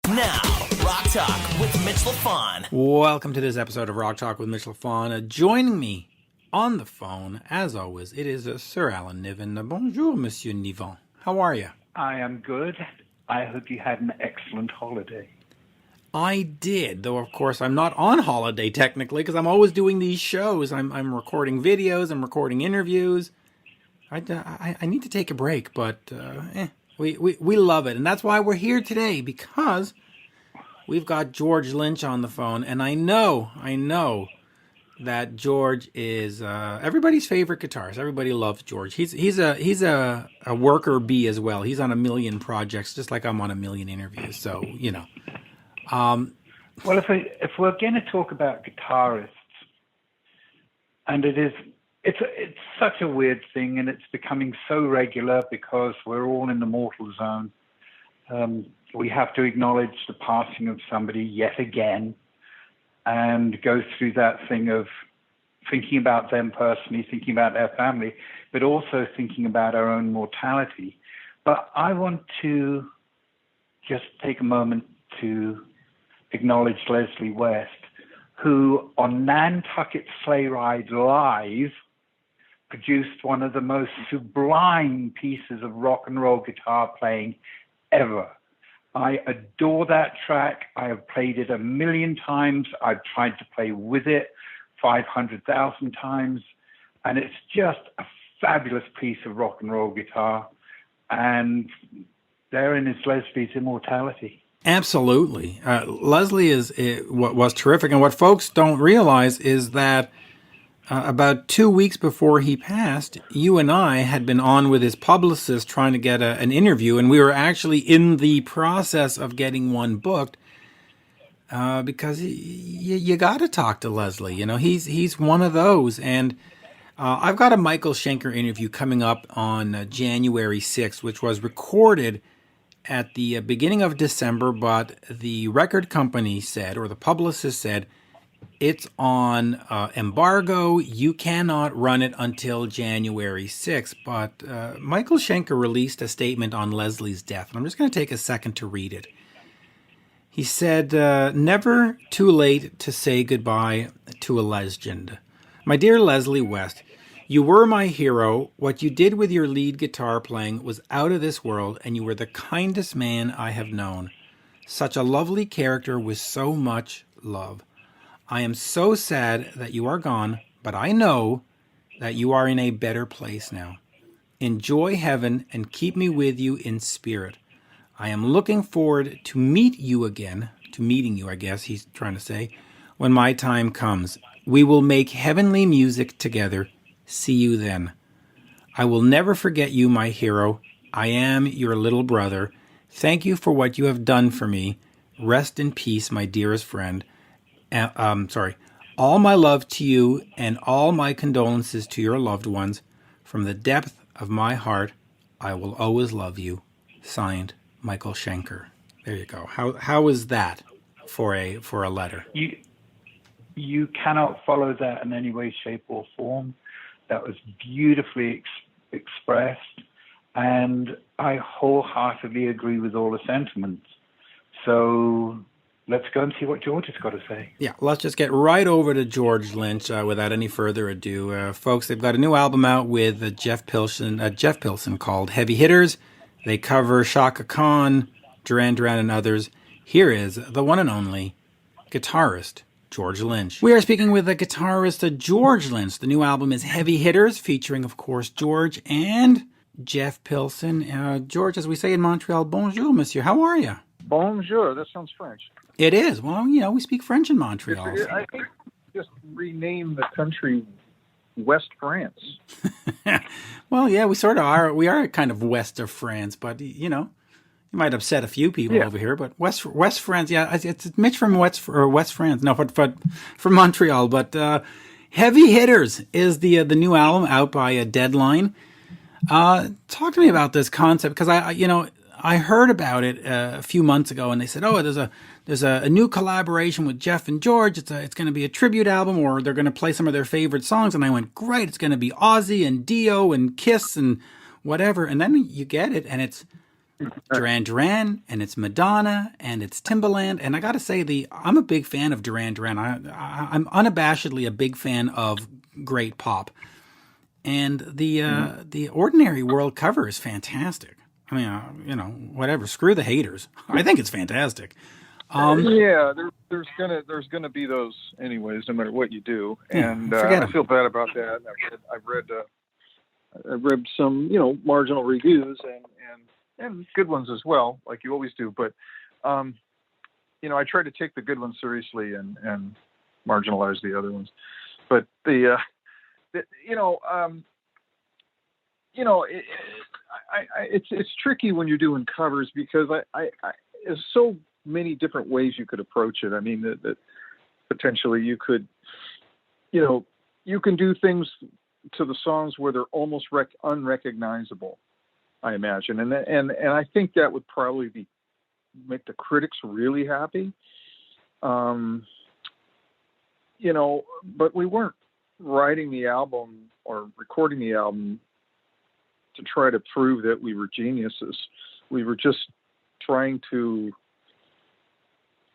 Now, Rock Talk with Mitch Lafon. Welcome to this episode of Rock Talk with Mitch Lafon. Joining me on the phone, as always, it is Sir Alan Niven. Bonjour, Monsieur Niven. How are you? I am good. I hope you had an excellent holiday. I did, though of course I'm not on holiday technically because I'm always doing these shows. I'm recording videos, I'm recording interviews. I need to take a break, but we love it. And that's why we're here today, because we've got George Lynch on the phone. And I know that George is everybody's favorite guitarist. Everybody loves George. He's a worker bee as well. He's on a million projects, just like I'm on a million interviews. So, you know. Well, if we're going to talk about guitarists, and it's such a weird thing, and it's becoming so regular because we're all in the mortal zone. We have to acknowledge the passing of somebody yet again, and go through that thing of thinking about them personally, thinking about their family, but also thinking about our own mortality. But I want to just take a moment to acknowledge Leslie West, who on Nantucket Sleigh Ride Live produced one of the most sublime pieces of rock and roll guitar playing ever. I adore that track. I have played it a million times. I've tried to play with it 500,000 times. And it's just a fabulous piece of rock and roll guitar. And therein is Leslie's immortality. Absolutely. Leslie was terrific. And what folks don't realize is that about 2 weeks before he passed, you and I had been on with his publicist trying to get an interview, and we were actually in the process of getting one booked because you got to talk to Leslie. You know, he's one of those. And I've got a Michael Schenker interview coming up on January 6th, which was recorded at the beginning of December, but the record company said, or the publicist said, it's on embargo. You cannot run it until January 6th. But Michael Schenker released a statement on Leslie's death, and I'm just going to take a second to read it. He said, never too late to say goodbye to a legend. My dear Leslie West, you were my hero. What you did with your lead guitar playing was out of this world, and you were the kindest man I have known. Such a lovely character with so much love. I am so sad that you are gone, but I know that you are in a better place now. Enjoy heaven and keep me with you in spirit. I am looking forward to meeting you, I guess he's trying to say, when my time comes. We will make heavenly music together. See you then. I will never forget you, my hero. I am your little brother. Thank you for what you have done for me. Rest in peace, my dearest friend. All my love to you and all my condolences to your loved ones. From the depth of my heart, I will always love you. Signed, Michael Schenker. There you go. How is that for a letter? You cannot follow that in any way, shape, or form. That was beautifully expressed, and I wholeheartedly agree with all the sentiments. So let's go and see what George has got to say. Yeah, let's just get right over to George Lynch without any further ado. Folks, they've got a new album out with Jeff Pilson called Heavy Hitters. They cover Chaka Khan, Duran Duran, and others. Here is the one and only guitarist, George Lynch. We are speaking with the guitarist George Lynch. The new album is Heavy Hitters, featuring, of course, George and Jeff Pilson. George, as we say in Montreal, bonjour, monsieur. How are you? Bonjour. That sounds French. It is. Well, you know, we speak French in Montreal. I think just rename the country West France. Well, yeah, we sort of are. We are kind of west of France, but, you know, you might upset a few people over here. But West France, yeah, it's Mitch from West France. No, but from Montreal. But Heavy Hitters is the new album out by Deadline. Talk to me about this concept, because I heard about it a few months ago, and they said, "Oh, there's a new collaboration with Jeff and George. It's going to be a tribute album, or they're going to play some of their favorite songs." And I went, "Great! It's going to be Ozzy and Dio and Kiss and whatever." And then you get it, and it's Duran Duran, and it's Madonna, and it's Timbaland, and I got to say, I'm a big fan of Duran Duran. I'm unabashedly a big fan of great pop, and the Ordinary World cover is fantastic. I mean, whatever. Screw the haters. I think it's fantastic. Yeah, there's gonna be those anyways, no matter what you do, and I feel bad about that. I've read some marginal reviews and good ones as well, like you always do. But I try to take the good ones seriously and marginalize the other ones. But it's tricky when you're doing covers because there's so many different ways you could approach it. I mean, that potentially you could, you can do things to the songs where they're almost unrecognizable, I imagine, and I think that would probably make the critics really happy. But we weren't writing the album or recording the album to try to prove that we were geniuses. We were just trying to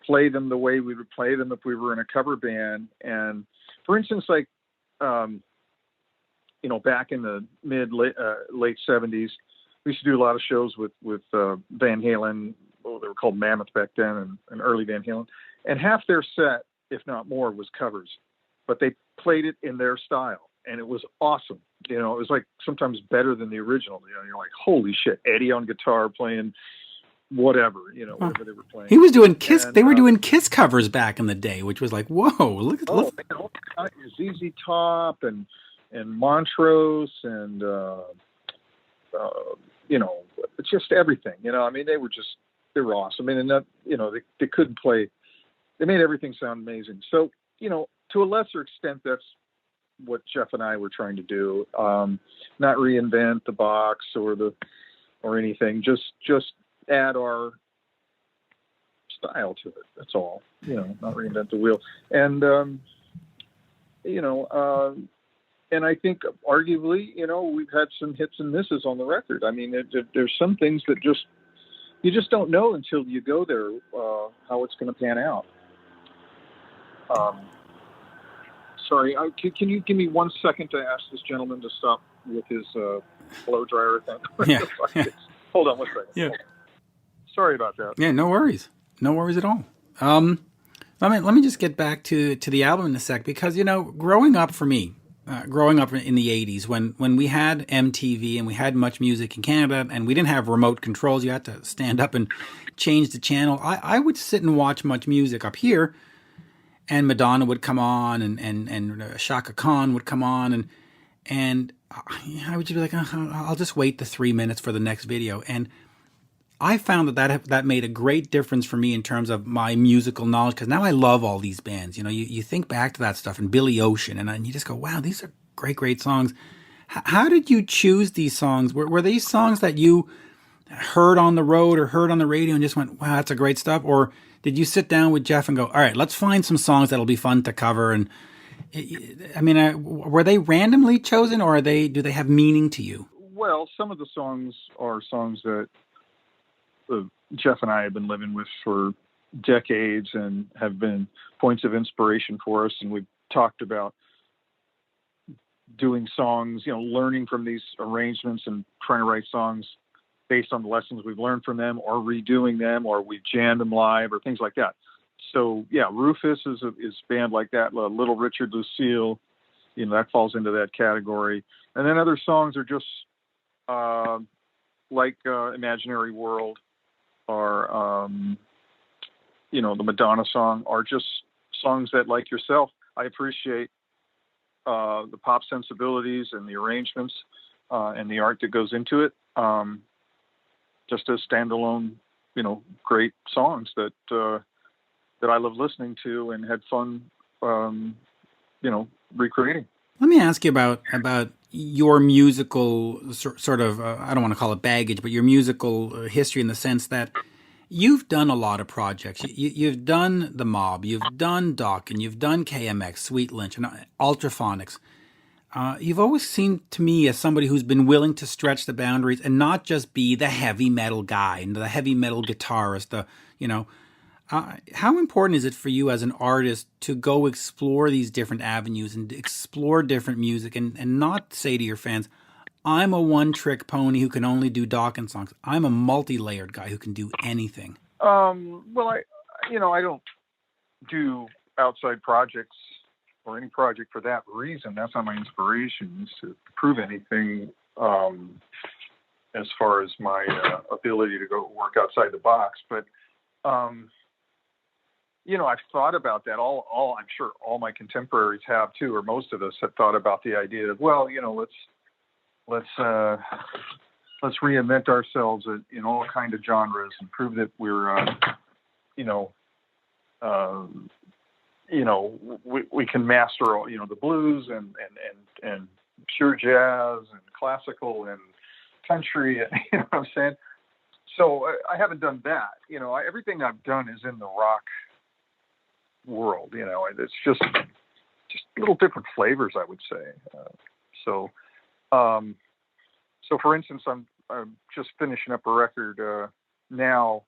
play them the way we would play them if we were in a cover band. And for instance, like, back in the late 70s, we used to do a lot of shows with Van Halen. They were called Mammoth back then, and early Van Halen. And half their set, if not more, was covers. But they played it in their style, and it was awesome. It was like sometimes better than the original. You're like, holy shit, Eddie on guitar playing whatever, whatever they were playing. He was doing Kiss. They were doing Kiss covers back in the day, which was like, whoa, look. ZZ Top and Montrose and just everything. I mean, they were awesome. I mean, and that, they couldn't play. They made everything sound amazing. So, to a lesser extent, that's what Jeff and I were trying to do. Not reinvent the box or anything. Just add our style to it. That's all. Not reinvent the wheel. And and I think arguably, we've had some hits and misses on the record. I mean, there's some things that you just don't know until you go there how it's going to pan out. Sorry, can you give me 1 second to ask this gentleman to stop with his blow dryer thing? Yeah. Hold on 1 second. Yeah. Sorry about that. Yeah, no worries. No worries at all. Let me just get back to the album in a sec, because, growing up for me, growing up in the 80s, when we had MTV and we had Much Music in Canada and we didn't have remote controls, you had to stand up and change the channel. I would sit and watch Much Music up here, and Madonna would come on and Shaka Khan would come on, and I would just be like, I'll just wait the 3 minutes for the next video. And I found that made a great difference for me in terms of my musical knowledge, because now I love all these bands. You think back to that stuff and Billy Ocean, and you just go, wow, these are great songs. How did you choose these songs? Were these songs that you heard on the road or heard on the radio and just went, wow, that's a great stuff? Or did you sit down with Jeff and go, all right, let's find some songs that'll be fun to cover? And I mean, were they randomly chosen, or do they have meaning to you? Well, some of the songs are songs that Jeff and I have been living with for decades and have been points of inspiration for us. And we've talked about doing songs, learning from these arrangements and trying to write songs based on the lessons we've learned from them, or redoing them, or we've jammed them live, or things like that. So yeah, Rufus is a band like that. Little Richard Lucille, that falls into that category. And then other songs are just like Imaginary World, or the Madonna song, are just songs that, like yourself, I appreciate the pop sensibilities and the arrangements and the art that goes into it. Just as standalone, great songs that I love listening to and had fun, recreating. Let me ask you about your musical sort of, I don't want to call it baggage, but your musical history, in the sense that you've done a lot of projects. You've done The Mob, you've done Dokken, you've done KMX, Sweet Lynch, and Ultraphonics. You've always seemed to me as somebody who's been willing to stretch the boundaries and not just be the heavy metal guy and the heavy metal guitarist. You know, how important is it for you as an artist to go explore these different avenues and explore different music and not say to your fans, I'm a one-trick pony who can only do Dokken songs. I'm a multi-layered guy who can do anything. Well, I don't do outside projects or any project for that reason. That's not my inspiration, is to prove anything as far as my ability to go work outside the box. But I've thought about that. I'm sure all my contemporaries have too, or most of us have thought about the idea of, well, let's reinvent ourselves in all kind of genres and prove that we're we can master all, the blues and pure jazz and classical and country, and you know what I'm saying? So I haven't done that. Everything I've done is in the rock world. It's just little different flavors, I would say. So for instance, I'm just finishing up a record now,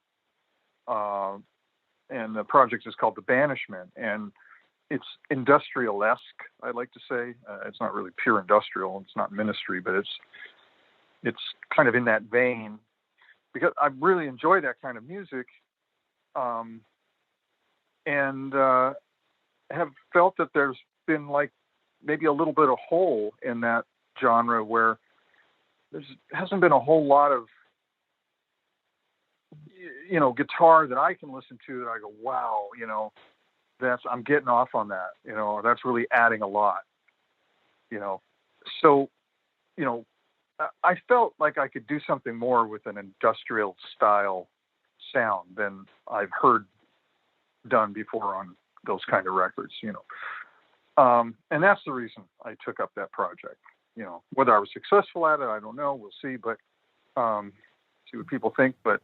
and the project is called The Banishment, and it's industrial-esque, I like to say. It's not really pure industrial, it's not ministry, but it's kind of in that vein, because I really enjoy that kind of music, and have felt that there's been like maybe a little bit of hole in that genre where there hasn't been a whole lot of guitar that I can listen to that I go, wow, I'm getting off on that, that's really adding a lot, so I felt like I could do something more with an industrial style sound than I've heard done before on those kind of records, and that's the reason I took up that project. Whether I was successful at it, I don't know. We'll see, but see what people think. But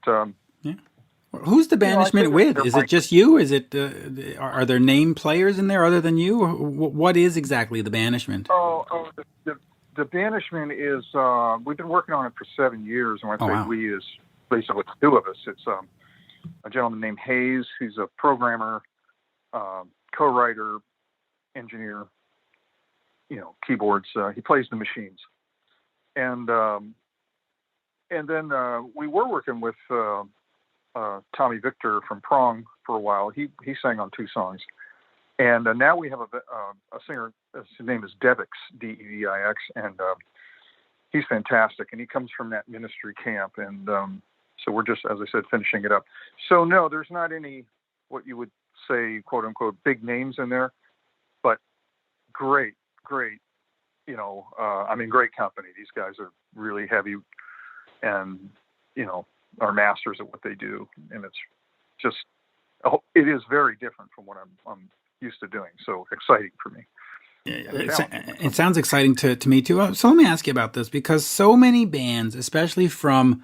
yeah. Who's the Banishment with? Is it just you? Is it? Are there name players in there other than you? Or what is exactly the Banishment? The Banishment is. We've been working on it for 7 years, and when I say we, is basically the two of us. It's a gentleman named Hayes. He's a programmer, co-writer, engineer. Keyboards. He plays the machines, and then we were working with Tommy Victor from Prong for a while. He sang on 2 songs, and now we have a singer. His name is Devix, Devix, and he's fantastic. And he comes from that ministry camp, and so we're just, as I said, finishing it up. So no, there's not any what you would say, quote unquote, big names in there, but great. I'm in great company. These guys are really heavy and, are masters at what they do. And it's just, it is very different from what I'm used to doing. So exciting for me. It sounds exciting to me too. So let me ask you about this, because so many bands, especially from,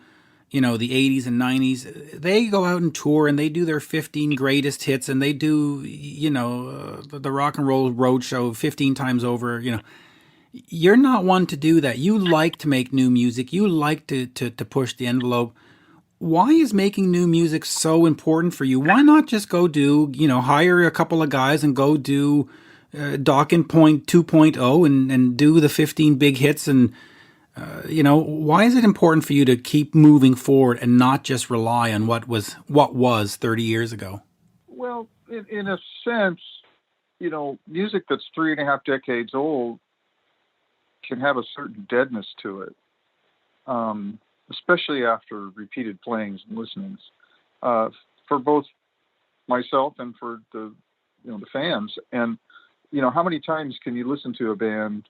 the 80s and 90s, they go out and tour and they do their 15 greatest hits and they do, the rock and roll roadshow 15 times over. You're not one to do that. You like to make new music. You like to push the envelope. Why is making new music so important for you? Why not just go do, hire a couple of guys and go do Dokken 2.0 and do the 15 big hits? And, why is it important for you to keep moving forward and not just rely on what was 30 years ago? Well, in a sense, music that's 3.5 decades old can have a certain deadness to it, especially after repeated playings and listenings, for both myself and for the fans. And how many times can you listen to a band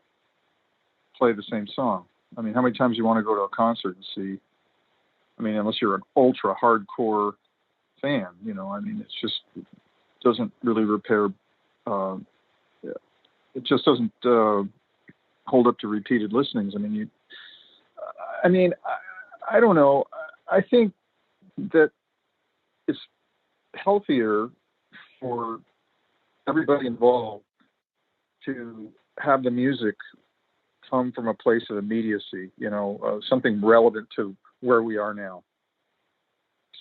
play the same song? I mean, how many times you want to go to a concert and see? I mean, unless you're an ultra hardcore fan, it's just doesn't really repair. It just doesn't hold up to repeated listenings. I don't know. I think that it's healthier for everybody involved to have the music come from a place of immediacy, something relevant to where we are now.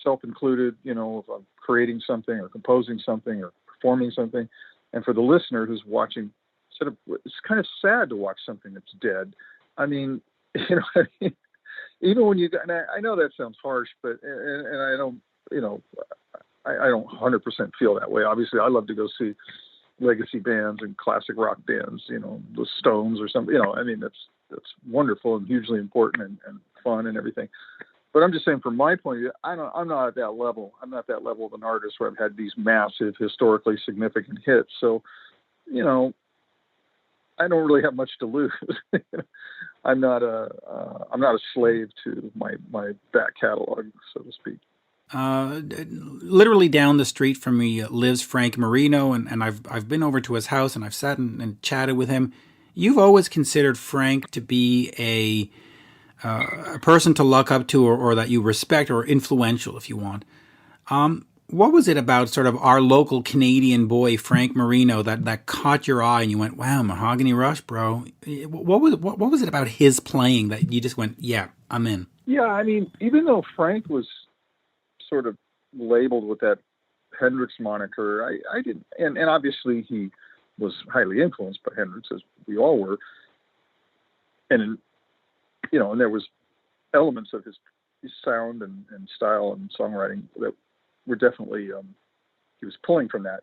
Self-included, if I'm creating something or composing something or performing something. And for the listener who's watching, it's kind of sad to watch something that's dead. I mean, even when and I know that sounds harsh, but, and I don't, I don't 100% feel that way. Obviously, I love to go see legacy bands and classic rock bands, the Stones or something, I mean, that's wonderful and hugely important and fun and everything. But I'm just saying, from my point of view, I'm not at that level. I'm not that level of an artist where I've had these massive, historically significant hits. So, I don't really have much to lose. I'm not a slave to my back catalog, so to speak. Literally down the street from me lives Frank Marino, and I've been over to his house and I've sat and chatted with him. You've always considered Frank to be a person to look up to, or that you respect, or influential, if you want. What was it about sort of our local Canadian boy, Frank Marino, that caught your eye and you went, wow, Mahogany Rush, bro? What was it about his playing that you just went, yeah, I'm in? Yeah, I mean, even though Frank was sort of labeled with that Hendrix moniker, I didn't, and obviously he was highly influenced by Hendrix, as we all were. And, and there was elements of his sound and style and songwriting that were definitely, he was pulling from that.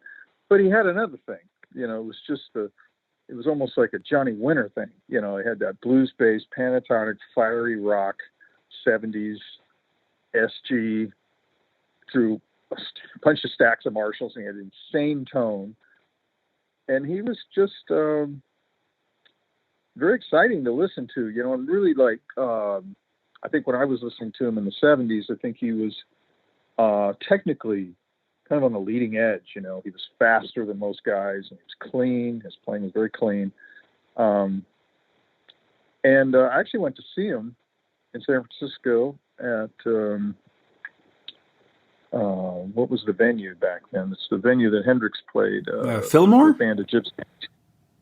But he had another thing, it was just it was almost like a Johnny Winter thing. He had that blues-based, pentatonic, fiery rock, 70s, SG, through a bunch of stacks of Marshalls, and he had an insane tone. And he was just very exciting to listen to, and really I think when I was listening to him in the 70s, I think he was technically kind of on the leading edge. He was faster than most guys, and he was clean. His playing was very clean. And I actually went to see him in San Francisco at, what was the venue back then? It's the venue that Hendrix played. Fillmore? The band of Gypsy.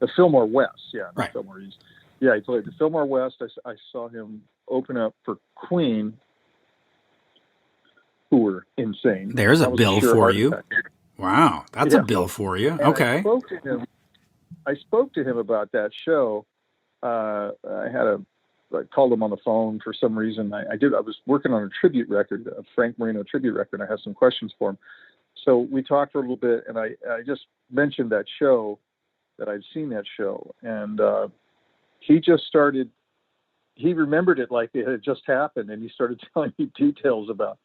The Fillmore West, yeah. Right. Fillmore East. Yeah, he played the Fillmore West. I saw him open up for Queen, who were insane. There's a bill for you. Wow, that's a bill for you. And okay. I spoke to him about that show. I called him on the phone for some reason. I was working on a tribute record, a Frank Marino tribute record. I had some questions for him. So we talked for a little bit, and I just mentioned that show, that I'd seen that show. And he remembered it like it had just happened, and he started telling me details about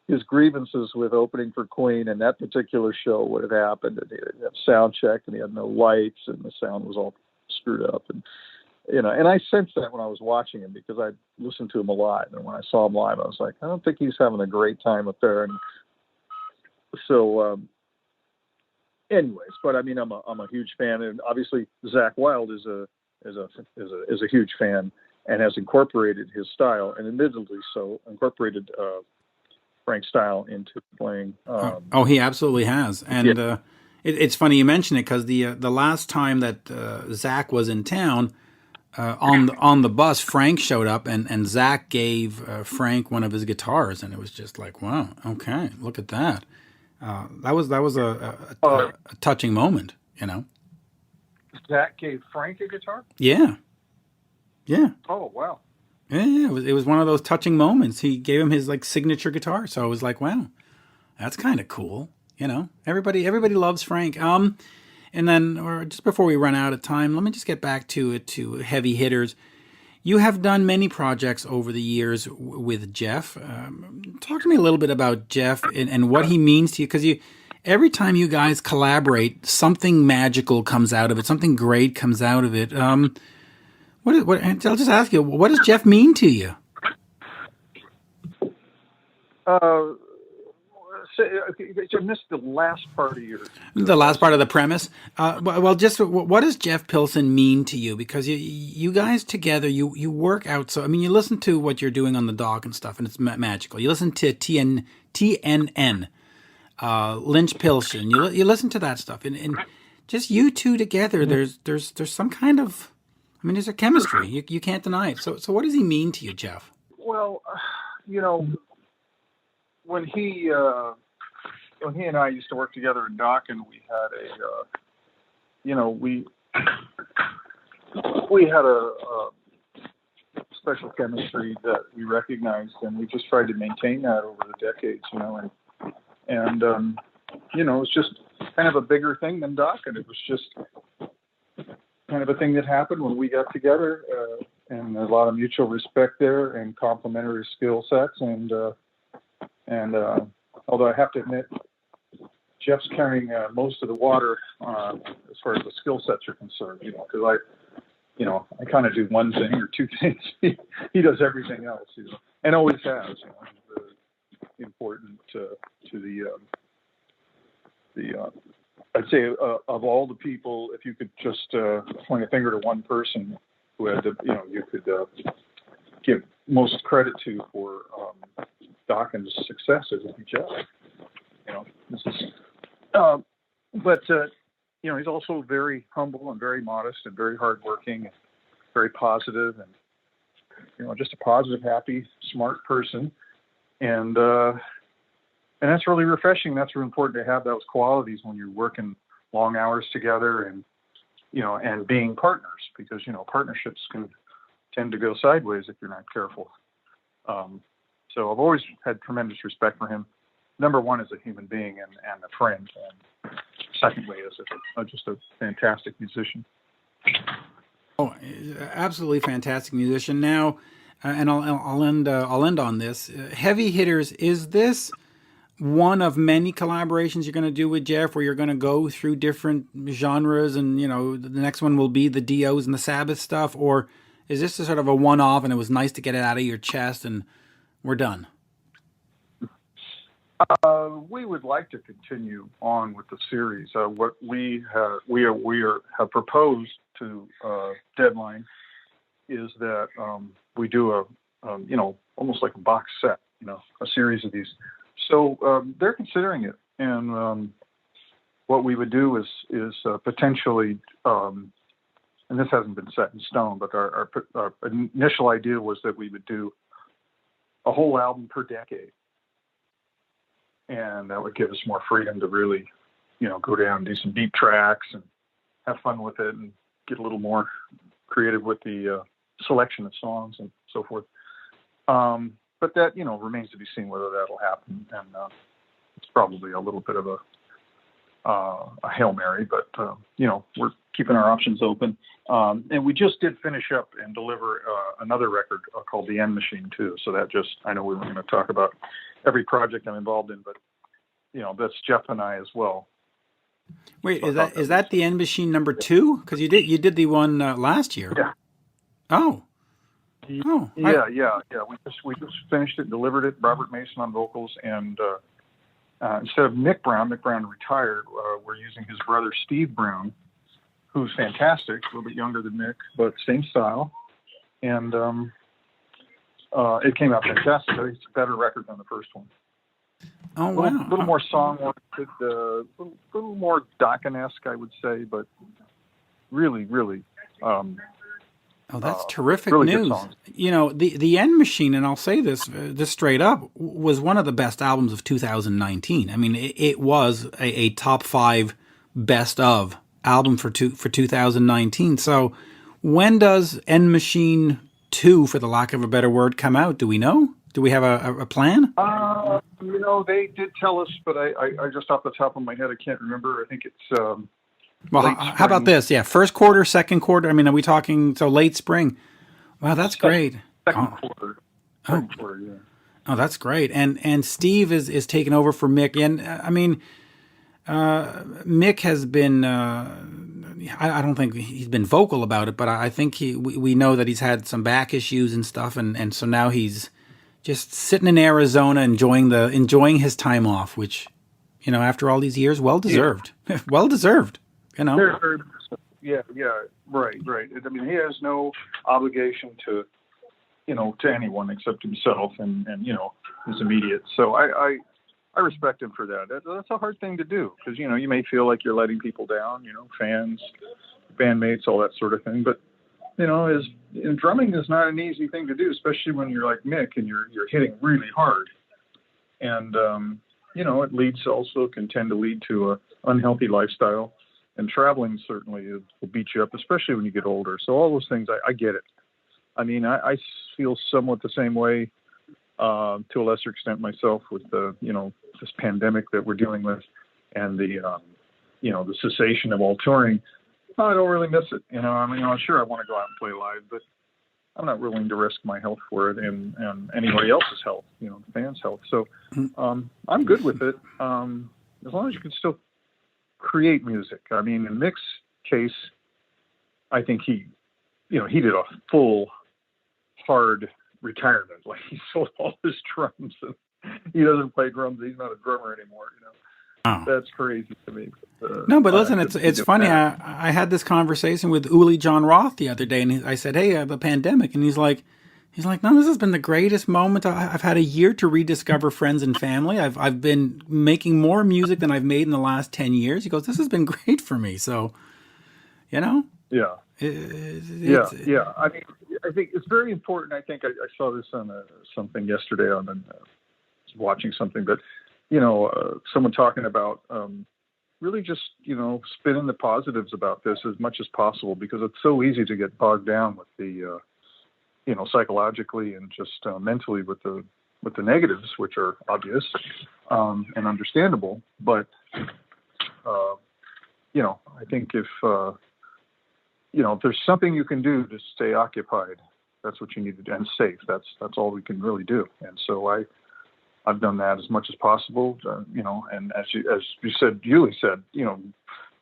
his grievances with opening for Queen, and that particular show would have happened, and he had a sound check, and he had no lights, and the sound was all screwed up, and I sensed that when I was watching him, because I listened to him a lot, and when I saw him live, I was like, I don't think he's having a great time up there. And so, anyways, but I mean, I'm a huge fan, and obviously Zakk Wylde is a huge fan, and has incorporated his style, and admittedly so, incorporated Frank's style into playing. He absolutely has. And it's funny you mention it, because the last time that Zakk was in town, on the bus, Frank showed up, and Zakk gave Frank one of his guitars, and it was just like, wow, okay, look at that. That was a touching moment, Zakk gave Frank a guitar? Yeah. Oh, wow. Yeah, it was one of those touching moments. He gave him his signature guitar, so I was like, wow, that's kind of cool. Everybody loves Frank. And then, or just before we run out of time, let me just get back to heavy hitters. You have done many projects over the years with Jeff. Talk to me a little bit about Jeff and what he means to you, because every time you guys collaborate, something magical comes out of it, something great comes out of it. I'll just ask you, what does Jeff mean to you? I missed the last part of the last part of the premise. Well, just what does Jeff Pilson mean to you? Because you guys together, you work out. So I mean, you listen to what you're doing on the Dokken stuff, and it's magical. You listen to TNN, Lynch Pilson. You listen to that stuff, and just you two together. There's some kind of, I mean, there's a chemistry. You can't deny it. So what does he mean to you, Jeff? Well, when he and I used to work together in Dokken, we had we had a special chemistry that we recognized, and we just tried to maintain that over the decades, and it was just kind of a bigger thing than Dokken. It was just kind of a thing that happened when we got together, and a lot of mutual respect there and complementary skill sets, and although I have to admit, Jeff's carrying most of the water as far as the skill sets are concerned, because I kind of do one thing or two things. He does everything else, and always has. He's important to the I'd say of all the people, if you could just point a finger to one person who had you could give most credit to for Dokken's success, it would be Jeff. But he's also very humble and very modest and very hardworking, and very positive, and just a positive, happy, smart person, and that's really refreshing. That's really important to have those qualities when you're working long hours together, and and being partners, because partnerships can tend to go sideways if you're not careful. So I've always had tremendous respect for him. Number one, as a human being and a friend, and secondly, as just a fantastic musician. Oh, absolutely fantastic musician. Now, and I'll end on this. Heavy Hitters, is this one of many collaborations you're going to do with Jeff, where you're going to go through different genres, and the next one will be the Dios and the Sabbath stuff, or is this a sort of a one-off and it was nice to get it out of your chest and we're done? We would like to continue on with the series. What we have proposed to Deadline is that we do almost like a box set, a series of these. So they're considering it, and what we would do is potentially, and this hasn't been set in stone, but our initial idea was that we would do a whole album per decade. And that would give us more freedom to really, go down and do some deep tracks and have fun with it, and get a little more creative with the selection of songs and so forth. But that, remains to be seen whether that'll happen. And it's probably a little bit of a Hail Mary, but, we're keeping our options open. And we just did finish up and deliver another record called The End Machine, too. So that I know we were going to talk about every project I'm involved in, but, that's Jeff and I as well. Wait, so is that The End Machine number 2? Because you did the one last year. Yeah. Oh. Yeah. We just finished it, delivered it. Robert Mason on vocals, and instead of Mick Brown retired. We're using his brother Steve Brown, who's fantastic, a little bit younger than Mick, but same style. And it came out fantastic. I think it's a better record than the first one. Oh, wow. A little more song-oriented, a little more Dokken-esque, I would say, but really, really. That's terrific really news. The End Machine, and I'll say this just straight up, was one of the best albums of 2019. I mean, it was a top 5 best of album for 2019. So when does End Machine 2, for the lack of a better word, come out? Do we know? Do we have a plan? They did tell us, but I just off the top of my head, I can't remember. I think it's well, how about this? Yeah, first quarter, second quarter. I mean, are we talking late spring? Wow, that's great. Second quarter, yeah. Oh, that's great. And Steve is taking over for Mick. And I mean, Mick has been. I don't think he's been vocal about it, but I think we know that he's had some back issues and stuff, and so now he's just sitting in Arizona enjoying his time off, which, after all these years, well deserved. Yeah. Well deserved. Yeah, right. I mean, he has no obligation to anyone except himself and his immediate. So I respect him for that. That's a hard thing to do, because you may feel like you're letting people down, fans, bandmates, all that sort of thing. But drumming is not an easy thing to do, especially when you're like Mick and you're hitting really hard. And, it can tend to lead to a unhealthy lifestyle, and traveling certainly will beat you up, especially when you get older. So all those things, I get it. I mean, I feel somewhat the same way, to a lesser extent myself with this pandemic that we're dealing with, and the cessation of all touring. I don't really miss it. Sure, I want to go out and play live, but I'm not willing to risk my health for it and anybody else's health, the fans' health. So I'm good with it, as long as you can still create music. I mean, in Mick's case, I think he did a full, hard retirement. Like, he sold all his drums, and he doesn't play drums. He's not a drummer anymore. Oh. That's crazy to me. No, but listen, it's funny. I had this conversation with Uli John Roth the other day, and I said, "Hey, the pandemic," and he's like, "No, this has been the greatest moment. I've had a year to rediscover friends and family. I've been making more music than I've made in the last 10 years." He goes, "This has been great for me." So, Yeah. Yeah. I mean, I think it's very important. I think I saw this on something yesterday watching something, but someone talking about really just spinning the positives about this as much as possible, because it's so easy to get bogged down with the psychologically and just mentally with the negatives, which are obvious and understandable. But I think if there's something you can do to stay occupied, that's what you need to do, and safe. That's all we can really do. And so I've done that as much as possible, and as you said, Julie said,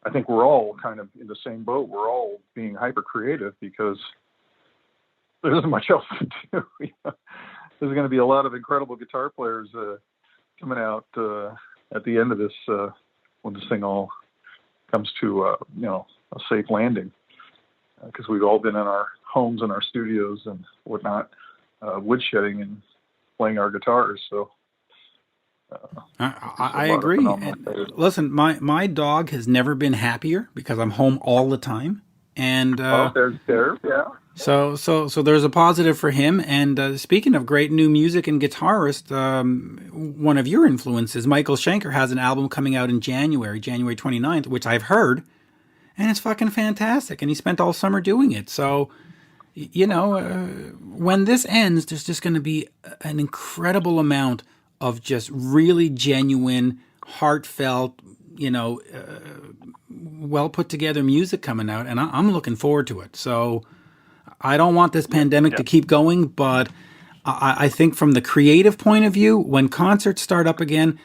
I think we're all kind of in the same boat. We're all being hyper creative because there isn't much else to do. There's going to be a lot of incredible guitar players coming out at the end of this, when this thing all comes to a safe landing, because we've all been in our homes and our studios and whatnot, woodshedding and playing our guitars. So I agree. Listen, my dog has never been happier because I'm home all the time, and there's yeah. So there's a positive for him. And speaking of great new music and guitarist, one of your influences, Michael Schenker, has an album coming out in January 29th, which I've heard, and it's fucking fantastic. And he spent all summer doing it. So, when this ends, there's just going to be an incredible amount of just really genuine, heartfelt, well put together music coming out, and I'm looking forward to it. So I don't want this pandemic to keep going, but I think from the creative point of view, when concerts start up again,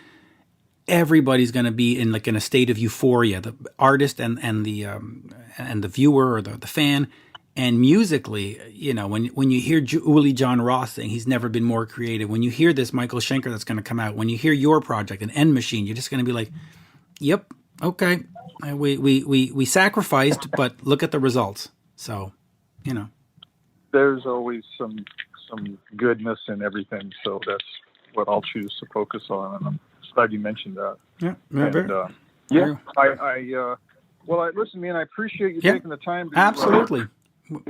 everybody's going to be in a state of euphoria, the artist and the viewer or the fan. And musically, when you hear Uli John Roth saying he's never been more creative, when you hear this Michael Schenker that's going to come out, when you hear your project, an End Machine, you're just going to be like, "Yep, okay, we sacrificed, but look at the results." So, there's always some goodness in everything. So that's what I'll choose to focus on, and I'm glad you mentioned that. Listen, man, I appreciate you taking the time to absolutely.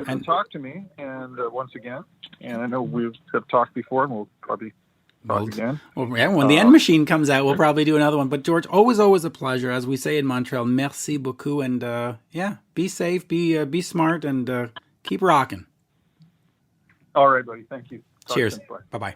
And talk to me, and once again, and I know we've talked before, and we'll probably talk again. Well, yeah, when the End Machine comes out, we'll probably do another one. But George, always a pleasure, as we say in Montreal. Merci beaucoup, and be safe, be smart, and keep rocking. All right, buddy. Thank you. Cheers. Bye bye.